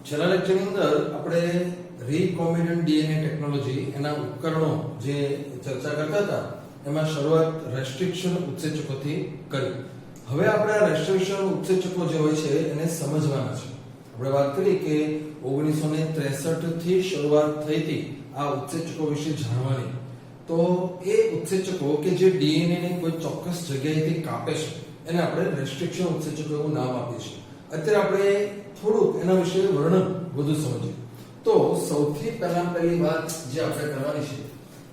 છેલ્લા લેક્ચરની અંદર આપણે રીકોમ્બિનન્ટ ડીએનએ ટેકનોલોજી એના ઉપકરણો જે ચર્ચા કરતા હતા એમાં શરૂઆત રેસ્ટ્રિક્શન ઉત્સેચકોથી કરી. હવે આપણે આ રેસ્ટ્રિક્શન ઉત્સેચકો જે હોય છે એને સમજવાના છે. આપણે વાત કરી કે 1963 થી શરૂઆત થઈ હતી આ ઉત્સેચકો વિશે જાણવાની. તો એ ઉત્સેચકો કે જે ડીએનએ ને કોઈ ચોક્કસ જગ્યાએથી કાપે છે એને આપણે રેસ્ટ્રિક્શન ઉત્સેચકો એવું નામ આપીએ છીએ. અત્યારે આપણે થોડુંક એના વિશે વર્ણન વધુ સમજીએ. તો સૌથી પહેલી વાત જે આપણે કરવાની છે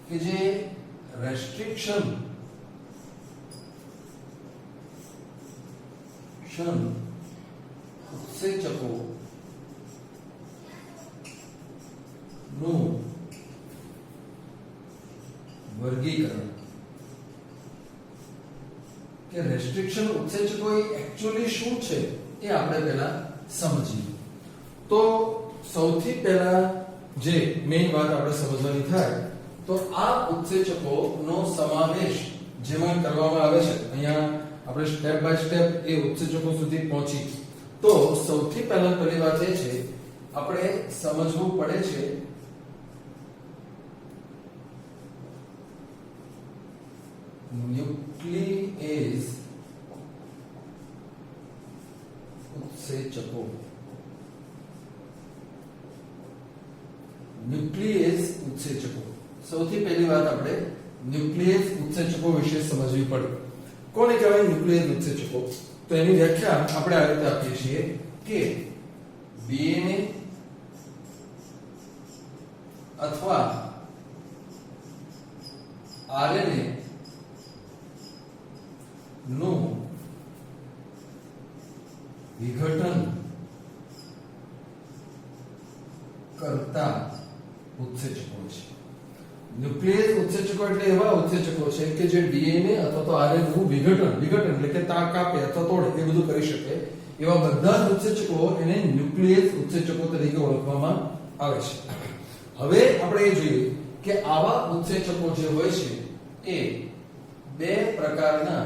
કે જે રેસ્ટ્રિક્શન ઉત્સેચકો નું વર્ગીકરણ કે રેસ્ટ્રિક્શન ઉત્સેચકો એક્ચ્યુઅલી શું છે એ આપણે પહેલા સમજીએ. તો સૌથી પહેલા જે મેઇન વાત આપણે સમજવાની થાય તો આ ઉત્સેચકોનો સમાવેશ જેમાં કરવામાં આવે છે, અહીંયા આપણે સ્ટેપ બાય સ્ટેપ એ ઉત્સેચકો સુધી પહોંચી. તો સૌથી પહેલી વાત એ છે આપણે સમજવું પડે છે ન્યુક્લિએઝ ઉત્સેચકો. ન્યુક્લિએઝ ઉત્સેચકો, સૌથી પહેલી વાત આપણે ન્યુક્લિએઝ ઉત્સેચકો વિશે સમજવી પડે. કોને કહેવાય ન્યુક્લિએઝ ઉત્સેચકો? તો એની વ્યાખ્યા આપણે આ રીતે આપીએ છીએ કે ડીએનએ અથવા આરએનએ નું વિઘટન કરતા ઉત્સેચકો છે. ન્યુક્લિયસ ઉત્સેચકો એટલે એવા ઉત્સેચકો છે કે જે ડીએનએ અથવા તો આરએનએ નું વિઘટન એટલે કે કાપે અથવા તોડે એ બધું કરી શકે. એવા બધા જ ઉત્સેચકો એને ન્યુક્લિયસ ઉત્સેચકો તરીકે ઓળખવામાં આવે છે. હવે આપણે એ જોઈએ કે આવા ઉત્સેચકો જે હોય છે એ બે પ્રકારના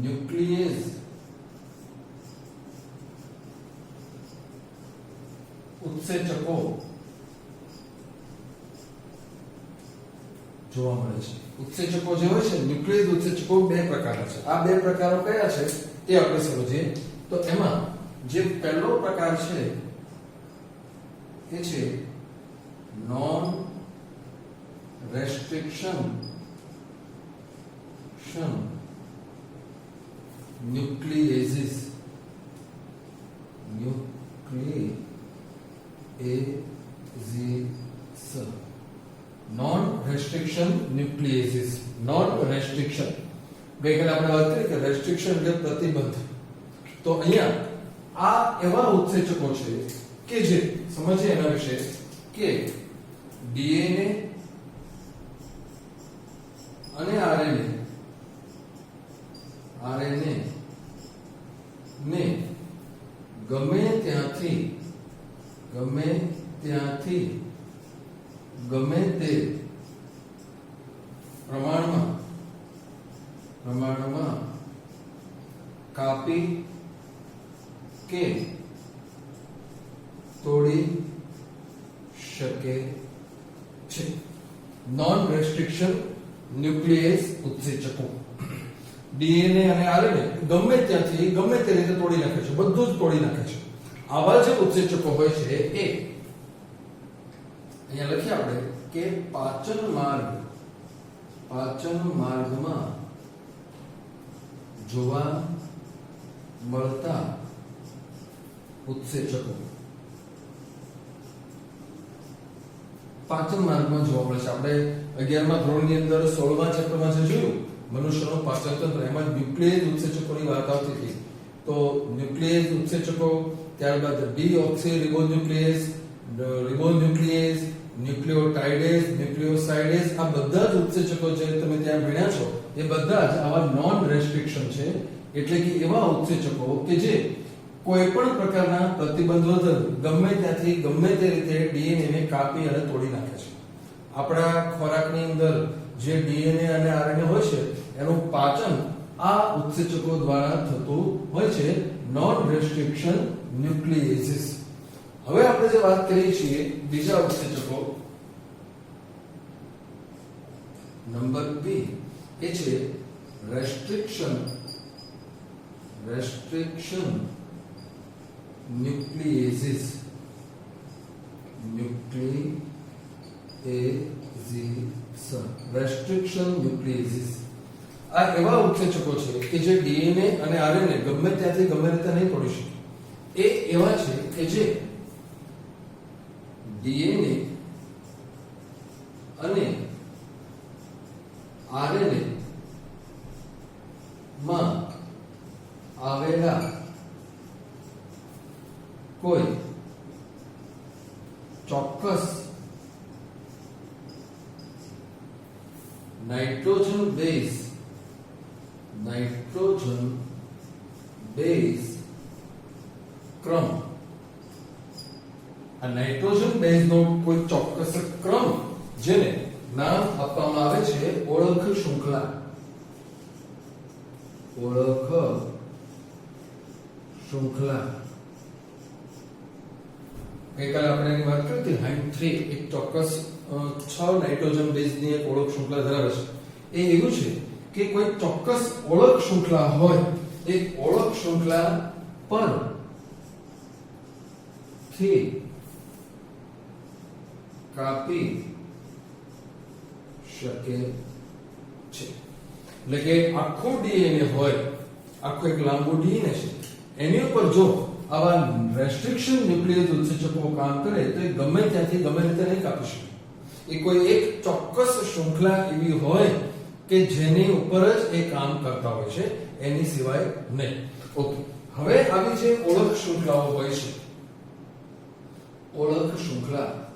ન્યુક્લિયસ ઉત્સેચકો જોવા મળે છે. ઉત્સેચકો જે હોય છે ન્યુક્લિયસ ઉત્સેચકો બે પ્રકારના છે. આ બે પ્રકારો કયા છે એ આપણે સમજીએ. તો એમાં જે પહેલો પ્રકાર છે એ છે non restriction nucleases. Non restriction nucleases. Non restriction ગઈકાલે આપણે વાત કરી કે રેસ્ટ્રિક્શન એટલે પ્રતિબંધ. તો અહીંયા આ એવા ઉત્સેચકો છે કે જે સમજીએ એના વિશે કે ડીએનએ અને આરએનએ ને ગમે ત્યાંથી ગમે તે પ્રમાણમાં કાપી કે તોડી શકે છે. નોન રેસ્ટ્રિક્શન ન્યુક્લિયસ ઉત્સેચકો ડીએનએ અને આરએનએ ગમે ત્યાંથી ગમે તે રીતે તોડી નાખે છે, બધું જ તોડી નાખે છે. આવા જે ઉત્સેચકો હોય છે એ અહીંયા લખીએ આપણે કે પાચન માર્ગમાં જોવા મળતા ઉત્સેચકો. પાચન માર્ગમાં જોવા મળે છે. આપણે 11મા ધોરણની અંદર 16મા ચેપ્ટરમાં જે જોયું મનુષ્યનું પાચન તંત્ર, એમાં ન્યુક્લિયસ ઉત્સેચકોની વાત આવતી હતી. તો ન્યુક્લિયસ ઉત્સેચકો, ત્યારબાદ ડીઓક્સીરિબોન્યુક્લિયસ, રિબોન્યુક્લિયસ, ન્યુક્લિયોટાઇડેઝ, ન્યુક્લિયોસાઇડેઝ, આ બધા જ ઉત્સેચકો જે તમે ત્યાં ભણ્યા છો એ બધા જ આવા નોન રેસ્ટ્રિક્શન છે. એટલે કે એવા ઉત્સેચકો કે જે કોઈ પણ પ્રકારના પ્રતિબંધ વગર ગમે ત્યાંથી ગમે તે રીતે ડીએનએ ને કાપી અને તોડી નાખે છે. આપણા ખોરાકની અંદર જે ડીએનએ અને આરએનએ હોય છે એનું પાચન આ ઉત્સેચકો દ્વારા થતું હોય છે નોન રેસ્ટ્રિક્શન ન્યુક્લિએસિસ. હવે આપણે જે વાત કરીએ છીએ બીજા ઉત્સેચકો નંબર બી એ છે રેસ્ટ્રિક્શન ન્યુક્લિએસિસ. રેસ્ટ્રિક્શન ન્યુક્લિએસિસ આ એવા ઉત્સેચકો છે કે જે ડીએનએ અને આરએનએ ગમે ત્યાંથી ગમે રીતે નહીં તોડી શકે. એ એવા છે કે જે ડીએનએ અને આરએનએ માં આવેલા કોઈ ચોક્કસ નાઇટ્રોજન બેઝ ક્રમ, આ નાઇટ્રોજન બેઝ નો કોઈ ચોક્કસ ક્રમ જેને નામ આપવામાં આવે છે ઓળખ શૃંખલા. ગઈકાલે આપણે એની વાત કરી હતી હાઇડ 3 એક ચોક્કસ 6 નાઇટ્રોજન બેઝની એક ઓળખ શૃંખલા ધરાવે છે. એ એવું છે કે કોઈ ચોક્કસ ઓળખ શૃંખલા હોય, એક ઓળખ શૃંખલા પર થી કાપી શકે છે. એટલે કે આખું ડીએનએ હોય, આખું એક લાંબુ ડીએનએ છે, એની ઉપર જો આવા રેસ્ટ્રિક્શન ન્યુક્લિયસ ઉત્સેચકો કામ કરે તો એ ગમે ત્યાંથી ગમે રીતે નહીં કાપી શકે. એ કોઈ એક ચોક્કસ શૃંખલા એવી હોય કે જેની ઉપર જ એ કામ કરતા હોય છે, એની સિવાય નહીં. ઓકે, હવે આવી જે ઓળખ શૃંખલાઓ હોય છે, ઓળખ શૃંખલા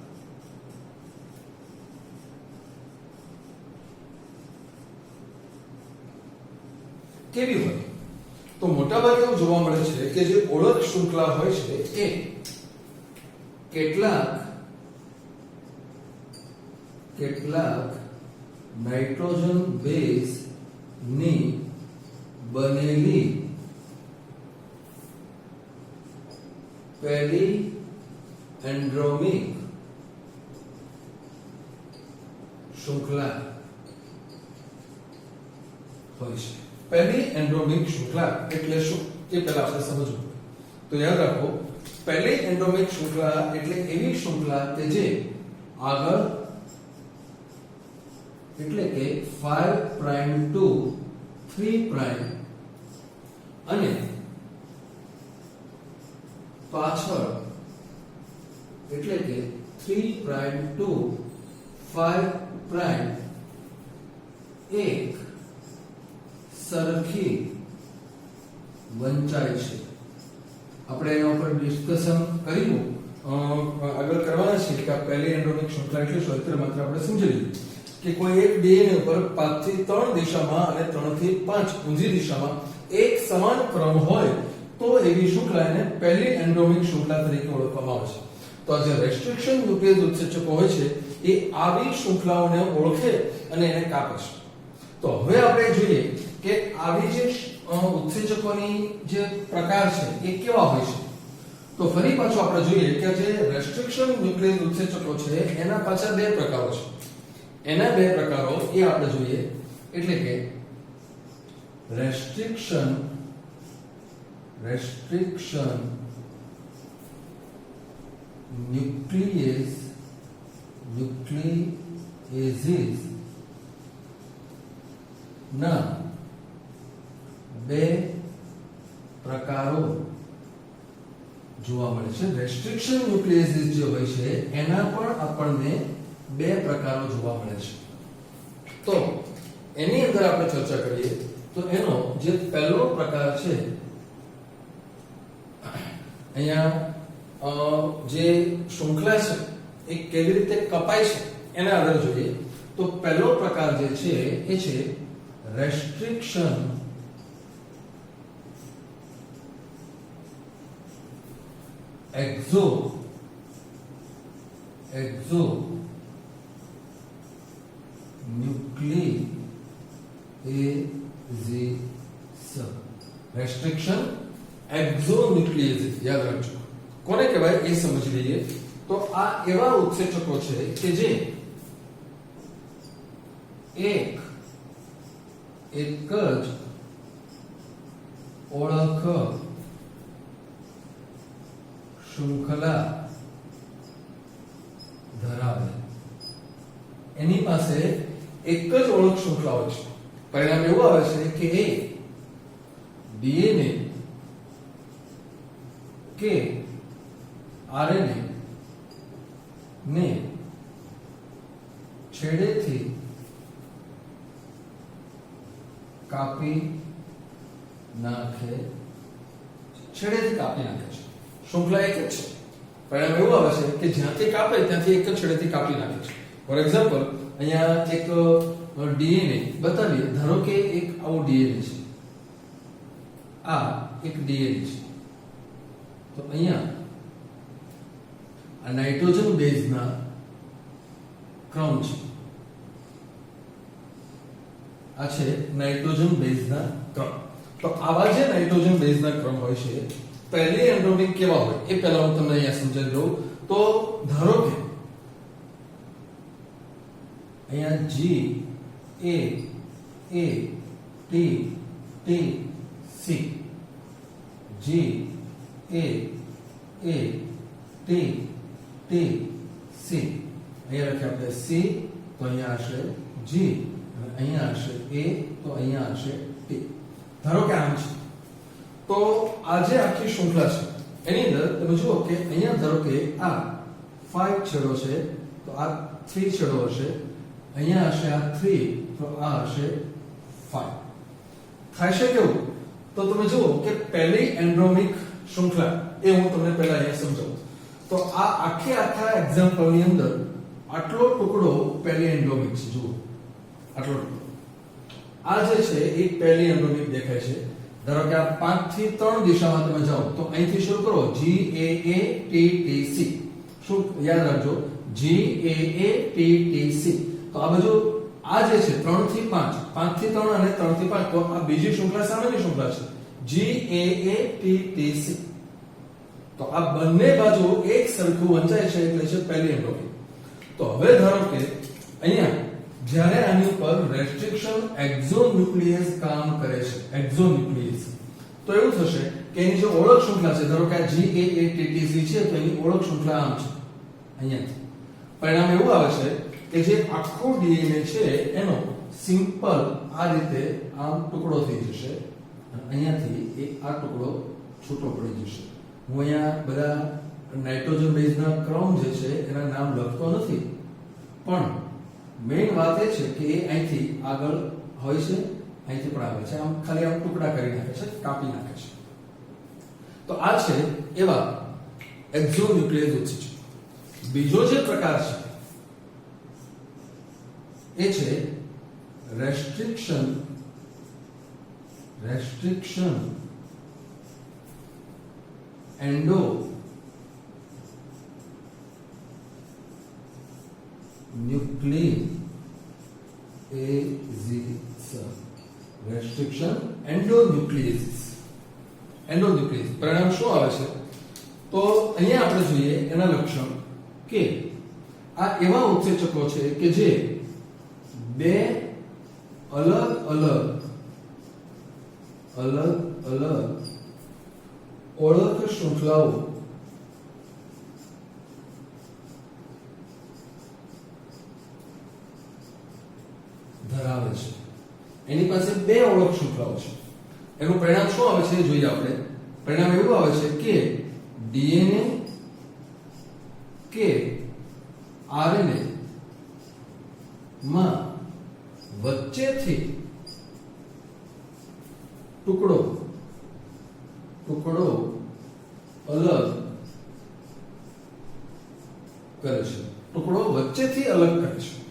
કેવી હોય? તો મોટાભાગે એવું જોવા મળે છે કે જે ઓળખ શૃંખલા હોય છે એ કેટલાક નાઇટ્રોજન બેઝ ની બનેલી પેલિએન્ડ્રોમિક શૃંખલા હોય છે. પેલિએન્ડ્રોમિક શૃંખલા એટલે શું એ પહેલા આપણે સમજવું. તો યાદ રાખો, પેલિએન્ડ્રોમિક શૃંખલા એટલે એવી શૃંખલા કે જે આગળ એટલે કે 5 પ્રાઇમ ટુ 3 પ્રાઇમ અને પાછળ એટલે કે 3 પ્રાઇમ ટુ 5 પ્રાઇમ એક સરખી વંચાય છે. આપણે એના ઉપર ડિસ્કશન કર્યું, આગળ કરવાના છે કે આ પેલિએન્ડ્રોમિક શૃંખલા એટલે શું, અત્યારે માત્ર આપણે સમજી લઈએ કે કોઈ એક ડીએનએ ઉપર 5 થી 3 દિશામાં અને 3 થી 5 ઊંધી દિશામાં એક સમાન ક્રમ હોય તો એવી શૃંખલાને પેલિએન્ડ્રોમિક શૃંખલા તરીકે ઓળખવામાં આવે છે. તો આ જે રેસ્ટ્રિક્શન ન્યુક્લિયસ ઉત્સેચકો હોય છે એ આવી શૃંખલાઓને ઓળખે અને એને કાપે છે. તો હવે આપણે જોઈએ કે આવી જે ઉત્સેચકોની જે પ્રકાર છે એ કેવા હોય છે. તો ફરી પાછું આપણે જોઈએ કે જે રેસ્ટ્રિક્શન ન્યુક્લિયસ ઉત્સેચકો છે એના પાછળ બે પ્રકારો છે. એના બે પ્રકારો એ આપણે જોઈએ, એટલે કે રેસ્ટ્રિક્શન ન્યુક્લિએસિસ ના બે પ્રકારો જોવા મળે છે. રેસ્ટ્રિક્શન ન્યુક્લિએસિસ જે હોય છે એના પણ આપણને બે પ્રકારો જોવા મળે છે. તો એની અંદર આપણે ચર્ચા કરીએ તો એનો જે પહેલો પ્રકાર છે, અહીંયા જે શૃંખલા છે એ કેવી રીતે કપાય છે એના આધારે જોઈએ. તો પહેલો પ્રકાર જે છે એ છે રેસ્ટ્રિક્શન એક્ઝો ન્યુક્લિએસિસ એક્ઝોન્યુક્લિયેસિસ યાદ રાખજો કોને કહેવાય એ સમજી લઈએ તો આ એવા ઉત્સેચકો છે કે જે એક જ ઓળખ શૃંખલા ધરાવે એની પાસે એક જ ઓળખ શૃંખલા હોય છે પરિણામ એવું આવે છે કે એ ડીએનએ કે આરએનએ ને છેડેથી કાપી નાખે છે શૃંખલા એક જ છે પરિણામ એવું આવે છે કે જ્યાંથી કાપે ત્યાંથી એક જ છેડેથી કાપી નાખે છે ફોર એક્ઝામ્પલ અહીંયા એક ડીએનએ બતાવીએ ધારો કે એક આવો ડીએનએ છે આ એક ડીએનએ છે તો અહીંયા આ નાઇટ્રોજન બેઝના ક્રમ છે આ છે નાઇટ્રોજન બેઝના ક્રમ તો આવા જે નાઇટ્રોજન બેઝના ક્રમ હોય છે પહેલી એન્ડોમિક કેવા હોય એ પહેલા હું તમને અહીંયા સમજાવી દઉં તો ધારો કે અહીંયા G A T T C G A T T C અહીંયા લખીએ આપણે C તો અહીંયા હશે G અને અહીંયા હશે A તો અહીંયા હશે T ધારો કે આમ છે તો આ જે આખી શૃંખલા છે એની અંદર તમે જુઓ કે અહીંયા ધારો કે આ 5 છેડો છે તો આ 3 છેડો હશે અહીંયા હશે આ 3 તો આ હશે 5 થાય છે કેવું તો તમે જુઓ કે પહેલી એન્ડ્રોમિક શૃંખલા એ હું તમને પહેલા અહીંયા સમજાવું તો આ આખા એક્ઝામ્પલ ની અંદર આટલો ટુકડો પહેલી એન્ડ્રોમિક છે જુઓ આટલો ટુકડો આ જે છે એ પહેલી એન્ડ્રોમિક દેખાય છે ધારો કે આ 5 થી 3 દિશામાં તમે જાઓ તો અહીંથી શરૂ કરો G A T T C શું યાદ રાખજો G A T T C તો આ બાજુ આ જે છે 3 થી 5 5 થી 3 અને 3 થી 5 તો આ બીજી શૃંખલા સામેની શૃંખલા છે G A T T C તો આ બંને બાજુ એક સરખું વંચાય છે એટલે છે પહેલી એન્ડ્રોમિક તો હવે ધારો કે અહીંયા જ્યારે આની ઉપર રેસ્ટ્રિક્શન એક્ઝોન્યુક્લિયસ કામ કરે છે એક્ઝોન્યુક્લિયસ તો એવું થશે કે એની જે ઓળખ શૃંખલા છે ધારો કે આ GAATTC છે તો એની ઓળખ શૃંખલા આમ છે અહીંયાથી પરિણામ એવું આવે છે કે જે આખો ડીએનએ છે એનો સિમ્પલ આ રીતે આમ ટુકડો થઈ જશે અને અહીંયાથી એક આ ટુકડો છૂટો પડી જશે હું અહીંયા બધા નાઇટ્રોજન બેઝના ક્રમ જે છે એના નામ લખતો નથી પણ મેઇન વાત એ છે કે એ અહીંથી આગળ હોય છે અહીંથી પણ આવે છે આમ ખાલી આમ ટુકડા કરી નાખે છે કાપી નાખે છે તો આ છે એવા એક્ઝોન્યુક્લિયસ ઉત્સેચક બીજો જે પ્રકાર છે એ છે રેસ્ટ્રિક્શન એન્ડો ન્યુક્લિયેસિસ રેસ્ટ્રિક્શન એન્ડોન્યુક્લિયેસિસ પરિણામ શું આવે છે તો અહીંયા આપણે જોઈએ એના લક્ષણ કે આ એવા ઉત્સેચકો છે કે જે બે અલગ અલગ ઓળખ શૃંખલાઓ ધરાવે છે એની પાસે બે ઓળખ શૃંખલાઓ છે એનું પરિણામ શું આવે છે જોઈએ આપણે પરિણામ એવું આવે છે કે ડીએનએ કે આરએનએ માં વચ્ચેથી ટુકડો અલગ કરે છે ટુકડો વચ્ચેથી અલગ કરે છે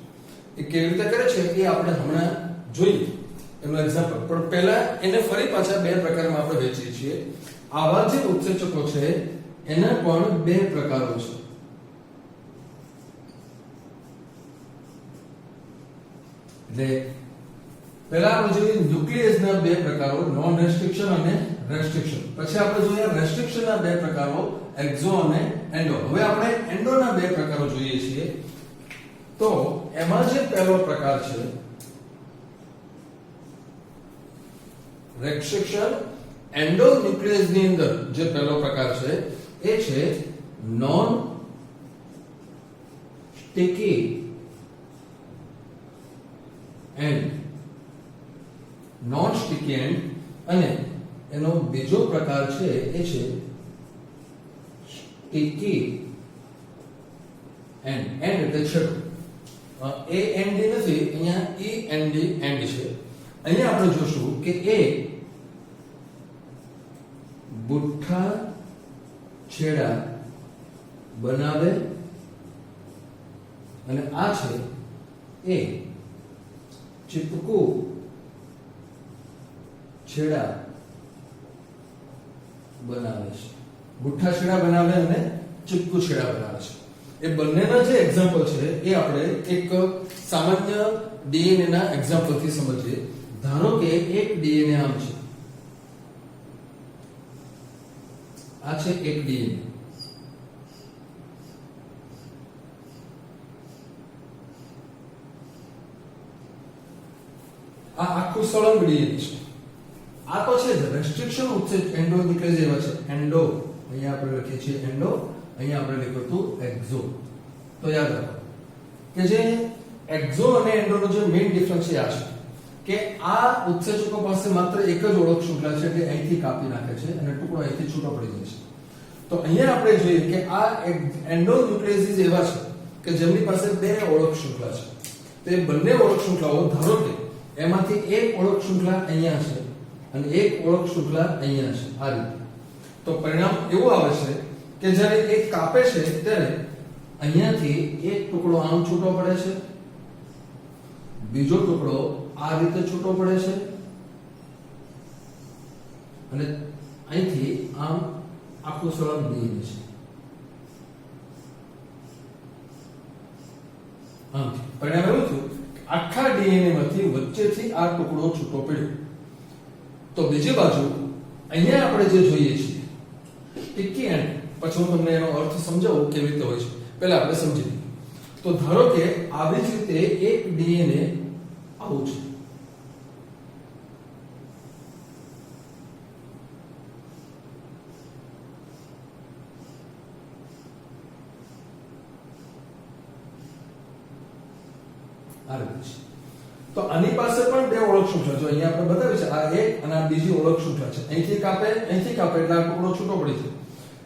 એ કેવી રીતે કરે છે એ આપણે હમણાં જોઈએ એનું એક્ઝામ્પલ પણ પહેલા એને ફરી પાછા બે પ્રકારમાં આપણે વહેંચીએ છીએ આવા જે ઉત્સેચકો છે એના પણ બે પ્રકારો છે એટલે પહેલા આપણે જોઈએ ન્યુક્લિયસના બે પ્રકારો નોન રેસ્ટ્રિક્શન અને રેસ્ટ્રિક્શન. પછી આપણે જોઈએ રેસ્ટ્રિક્શનના બે પ્રકારો, એક્ઝો અને એન્ડો. હવે આપણે એન્ડોના બે પ્રકારો જોઈએ છીએ. તો એમાં જે પહેલો પ્રકાર છે રેસ્ટ્રિક્શન એન્ડોન્યુક્લિયસ ની અંદર જે પહેલો પ્રકાર છે એ છે non sticky and. Non sticky and. અને એનો બીજો પ્રકાર છે એ છે સ્ટિકી એન્ડ. એન્ડ એટલે છેડો. એ એન્ડ નથી, અહીંયા ઈ એન્ડ એન્ડ છે. અહીંયા આપણે જોશું કે એ બુઠ્ઠા છેડા બનાવે અને આ છે એ ચીપકું છેડા બનાવે છે. બુઠ્ઠા છેડા બનાવે અને ચીપકું છેડા બનાવે છે. એ બંનેના જે એક્ઝામ્પલ છે એ આપણે એક સામાન્ય ડીએનએ ના એક્ઝામ્પલ થી સમજીએ. ધારો કે એક ડીએનએ આમ છે, આ છે એક ડીએનએ. આ આખું સળંગ ડીએનએ છે. આ તો છે રેસ્ટ્રિક્શન ઉત્સેચ એન્ડોન્યુક્લિયસ એવા છે. એન્ડો અહીંયા આપણે લખીએ છીએ એન્ડો, અહીંયા આપણે લખ્યું હતું એક્ઝો. તો યાદ રાખો કે જે એક્ઝો અને એન્ડોનો જે મેઇન ડિફરન્સ છે આ છે કે આ ઉત્સેચકો પાસે માત્ર એક જ ઓળખ શૃંખલા છે કે અહીંથી કાપી નાખે છે અને ટુકડો અહીંથી છૂટો પડી જાય છે. તો અહીંયા આપણે જોઈએ કે આ એન્ડોન્યુક્લિયસ એવા છે કે જેમની પાસે બે ઓળખ શૃંખલા છે. તો એ બંને ઓળખ શૃંખલાઓ ધારો કે એમાંથી એક ઓળખ શૃંખલા અહીંયા છે અને એક ઓળખ શૃંખલા અહીંયા છે આ રીતે. તો પરિણામ એવું આવે છે કે જ્યારે એક કાપે છે ત્યારે અહીંયાથી એક ટુકડો આમ છૂટો પડે છે, બીજો ટુકડો આ રીતે છૂટો પડે છે અને અહીંથી આમ આખું સળંગ ડીએનએ છે. આમ પરિણામ એવું થયું આખા ડીએનએ માંથી વચ્ચેથી આ ટુકડો છૂટો પડ્યો. તો બીજી બાજુ અહીંયા આપણે જે જોઈએ છીએ સ્ટિકી એન્ડ, પછી હું તમને એનો અર્થ સમજાવું કેવી રીતે હોય છે. પહેલા આપણે સમજી લઈએ. તો ધારો કે આવી જ રીતે એક ડીએનએ આવું છે. તો આની પાસે પણ બે ઓળખ શૃંખલા જો અહીંયા આપણે બતાવ્યું છે, આ એક અને આ બીજી ઓળખ શૃંખલા છે. અહીંથી કાપે એટલે આ ટુકડો છૂટો પડી જાય.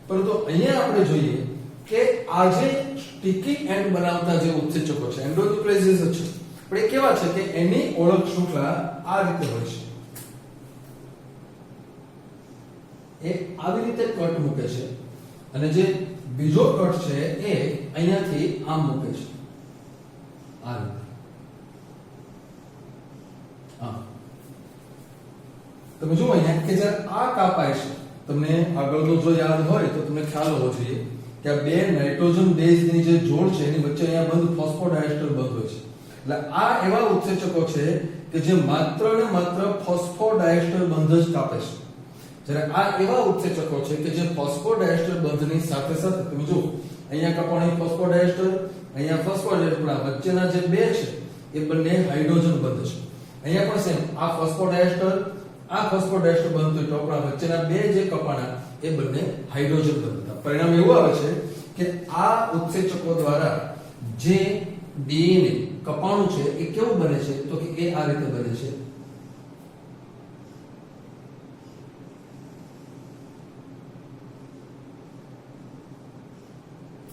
પરંતુ અહીંયા આપણે જોઈએ કે આ જે સ્ટિકી એન્ડ બનાવતા જે ઉત્સેચકો છે એન્ડોન્યુક્લિયસ છે, પણ એ કેવા છે કે એની ઓળખ શૃંખલા આ રીતે હોય છે. એ આવી રીતે કટ મૂકે છે અને જે બીજો કટ છે એ અહીંયાથી આમ મૂકે છે આ રીતે. તમે જુઓ અહીંયા કે જ્યારે આ કાપાય છે, તમને આગળનો જો યાદ હોય તો તમને ખ્યાલ હોવો જોઈએ કે આ બે નાઇટ્રોજન બેઝની જે જોડ છે એની વચ્ચે અહીંયા બંધ ફોસ્ફોડાયસ્ટર બંધ હોય છે. એટલે આ એવા ઉત્સેચકો છે કે જે માત્ર ને માત્ર ફોસ્ફોડાયસ્ટર બંધ જ કાપે છે. જ્યારે આ એવા ઉત્સેચકો છે કે જે ફોસ્ફોડાયસ્ટર બંધની સાથે સાથે તમે જુઓ અહીંયા કપાણી ફોસ્ફોડાયસ્ટર, અહીંયા ફોસ્ફોડાયસ્ટર, વચ્ચેના જે બે છે એ બંને હાઇડ્રોજન બંધ છે. અહીંયા પણ સેમ આ ફોસ્ફોડાયસ્ટર બંધ તો આપણા વચ્ચેના બે જે કપાણા એ બંને હાઇડ્રોજન બંધ હતા. પરિણામ એવું આવે છે કે આ ઉત્સેચકો દ્વારા જે ડીએનએ કપાણું છે એ કેવું બને છે તો કે એ આ રીતે બને છે.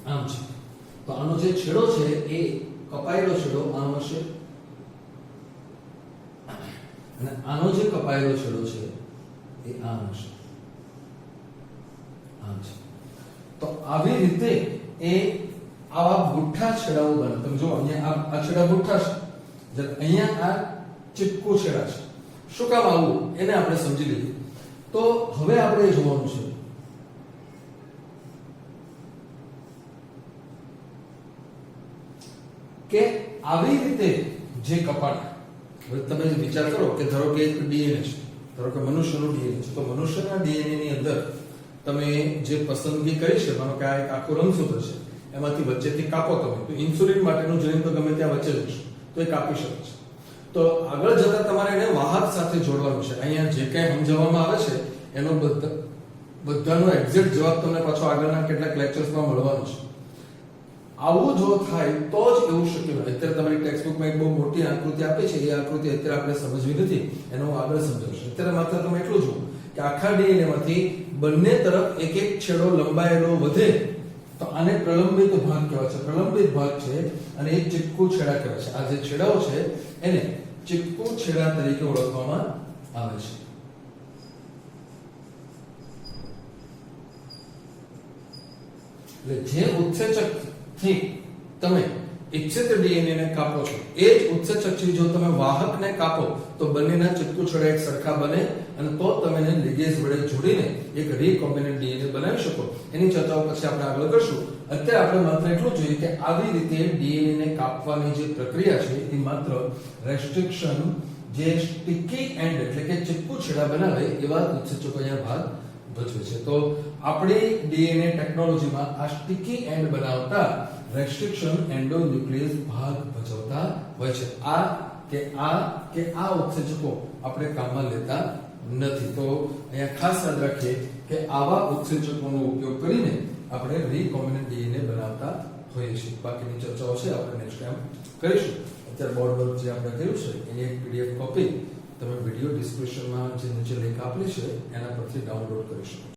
આમ છે. તો આનો જે છેડો છે એ કપાયેલો છેડો આમ હશે અને આનો જે કપાયેલો છેડો છે એ આમ હશે. આમ છે. તો આવી રીતે એ આવા બુઠ્ઠા છેડાઓ બને. તમે જો અહીંયા આ છેડા બુઠ્ઠા છે, જ્યારે અહીંયા આ ચીપકું છેડા છે. શું કામ આવું એને આપણે સમજી લઈએ. તો હવે આપણે એ જોવાનું છે કે આવી રીતે જે કપાણ, હવે તમે વિચાર કરો કે ધારો કે એક ડીએનએ છે ધારો કે મનુષ્યનું ડીએનએ છે, તો મનુષ્યના ડીએનએ ની અંદર તમે જે પસંદગી કરી છે, માનો કે આ એક આખું રંગસૂત્ર છે, એમાંથી વચ્ચેથી કાપો તમે, તો ઇન્સ્યુલિન માટેનું જનીન તો ગમે ત્યાં વચ્ચે જ હશે, તો એ કાપી શકે છે. તો આગળ જતા તમારે એને વાહક સાથે જોડવાનું છે. અહીંયા જે કંઈ સમજાવવામાં આવે છે એનો બધાનો એક્ઝેક્ટ જવાબ તમને પાછો આગળના કેટલાક લેક્ચર્સમાં મળવાનો છે. આવું જો થાય તો જ એવું શક્ય બને. અત્યારે તમારી ટેક્સ્ટબુકમાં એક બહુ મોટી આકૃતિ આપી છે, એ આકૃતિ અત્યારે આપણે સમજવી નથી, એનો હું આગળ સમજાવીશ. અત્યારે માત્ર તમે એટલું જુઓ કે આખા ડીએનએ માંથી બંને તરફ એક એક છેડો લંબાયેલો વધે તો આને પ્રલંબિત ભાગ કહેવાય છે. પ્રલંબિત ભાગ છે અને એ ચીપકુ છેડા કહેવાય છે. આ જે છેડાઓ છે એને ચીપકુ છેડા તરીકે ઓળખવામાં આવે છે. એટલે જે ઉત્સેચક થી તમે ઇચ્છિત ડીએનએ ને કાપો છો, એ જ ઉત્સેચક થી જો તમે વાહકને કાપો તો બંનેના ચીપકુ છેડા એક સરખા બને અને તો તમે એને લિગેઝ વડે જોડીને એક રીકોમ્બિનન્ટ ડીએનએ બનાવી શકો. એની ચર્ચાઓ પછી આપણે આગળ કરશું. અત્યારે આપણે માત્ર એટલું જોઈએ કે આવી રીતે ડીએનએ ને કાપવાની જે પ્રક્રિયા છે એ માત્ર રેસ્ટ્રિક્શન, જે સ્ટિકી એન્ડ એટલે કે ચીપકુ છેડા બનાવે એવા ઉત્સેચકો અહીંયા ભાગ ભજવે છે. તો આપણી ડીએનએ ટેકનોલોજીમાં આ સ્ટિકી એન્ડ બનાવતા રેસ્ટ્રિક્શન એન્ડોન્યુક્લિયસ ભાગ ભજવતા હોય છે. આ ઉત્સેચકો આપણે કામમાં લેતા નથી. તો અહીંયા ખાસ યાદ રાખીએ કે આવા ઉત્સેચકોનો ઉપયોગ કરીને આપણે રીકોમ્બિનન્ટ ડીએનએ બનાવતા હોઈએ છીએ. બાકીની ચર્ચાઓ છે આપણે નેક્સ્ટ ટાઈમ કરીશું. અત્યારે બોર્ડ વર્ક જે આપણે કર્યું છે એની એક પીડીએફ કોપી તમે વિડિયો ડિસ્ક્રિપ્શનમાં જે નીચે લિંક આપેલી છે એના પરથી ડાઉનલોડ કરી શકો.